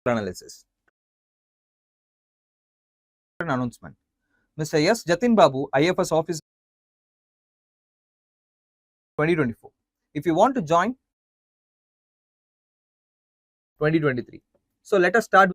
analysis. An announcement. Mr. S. Jatin Babu, IFS Officer 2024. If you want to join 2023. So let us start.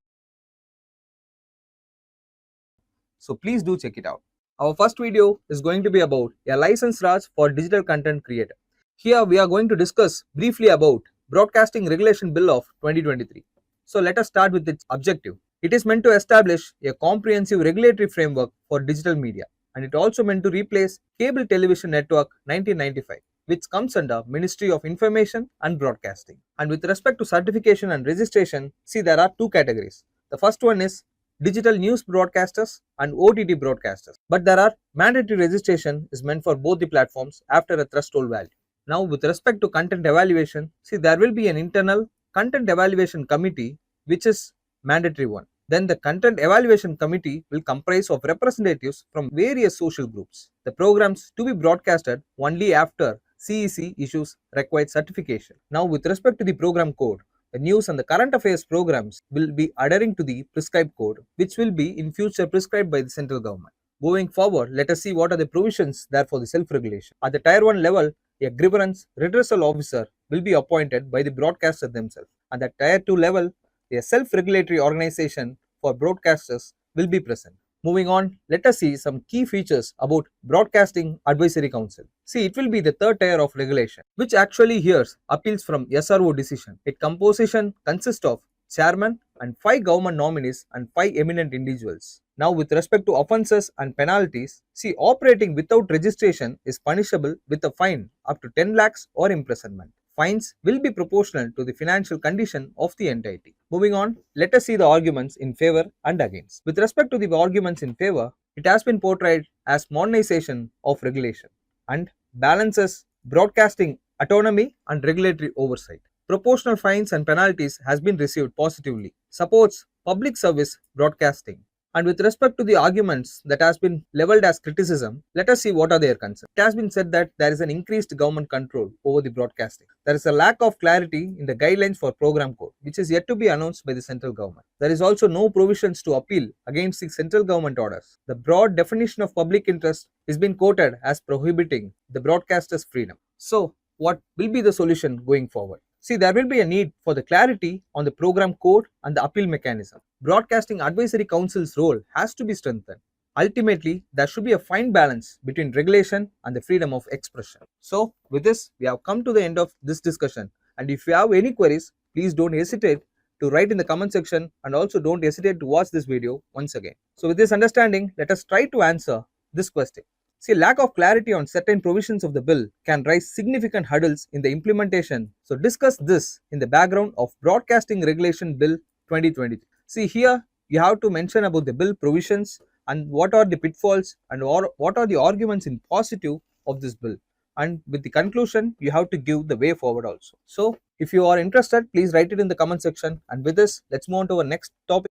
So please do check it out. Our first video is going to be about a license Raj for digital content creator. Here we are going to discuss briefly about Broadcasting Regulation Bill of 2023. So let us start with its objective. It is meant to establish a comprehensive regulatory framework for digital media, and it also meant to replace Cable Television Network 1995, which comes under Ministry of Information and Broadcasting. And with respect to certification and registration, see, there are two categories. The first one is digital news broadcasters and OTT broadcasters, but there are mandatory registration is meant for both the platforms after a threshold value. Now with respect to content evaluation, see, there will be an internal content evaluation committee which is mandatory one. Then the content evaluation committee will comprise of representatives from various social groups. The programs to be broadcasted only after CEC issues required certification. Now with respect to the program code, the news and the current affairs programs will be adhering to the prescribed code, which will be in future prescribed by the central government. Moving forward, let us see what are the provisions there for the self-regulation. At the Tier 1 level, a grievance redressal officer will be appointed by the broadcaster themselves. At the Tier 2 level, a self-regulatory organization for broadcasters will be present. Moving on, let us see some key features about Broadcasting Advisory Council. See, it will be the third tier of regulation, which actually hears appeals from SRO decision. Its composition consists of chairman and 5 government nominees and 5 eminent individuals. Now with respect to offences and penalties, see, operating without registration is punishable with a fine up to 10 lakhs or imprisonment. Fines will be proportional to the financial condition of the entity. Moving on, let us see the arguments in favor and against. With respect to the arguments in favor, it has been portrayed as modernization of regulation and balances broadcasting autonomy and regulatory oversight. Proportional fines and penalties has been received positively, supports public service broadcasting. And with respect to the arguments that has been leveled as criticism, let us see what are their concerns. It has been said that there is an increased government control over the broadcasting. There is a lack of clarity in the guidelines for program code, which is yet to be announced by the central government. There is also no provisions to appeal against the central government orders. The broad definition of public interest is being quoted as prohibiting the broadcaster's freedom. So, what will be the solution going forward? See, there will be a need for the clarity on the program code and the appeal mechanism. Broadcasting Advisory Council's role has to be strengthened. Ultimately, there should be a fine balance between regulation and the freedom of expression. So, with this, we have come to the end of this discussion. And if you have any queries, please don't hesitate to write in the comment section, and also don't hesitate to watch this video once again. So, with this understanding, let us try to answer this question. See, lack of clarity on certain provisions of the bill can raise significant hurdles in the implementation. So, discuss this in the background of Broadcasting Regulation Bill 2023. See, here you have to mention about the bill provisions and what are the pitfalls and what are the arguments in positive of this bill. And with the conclusion, you have to give the way forward also. So, if you are interested, please write it in the comment section. And with this, let's move on to our next topic.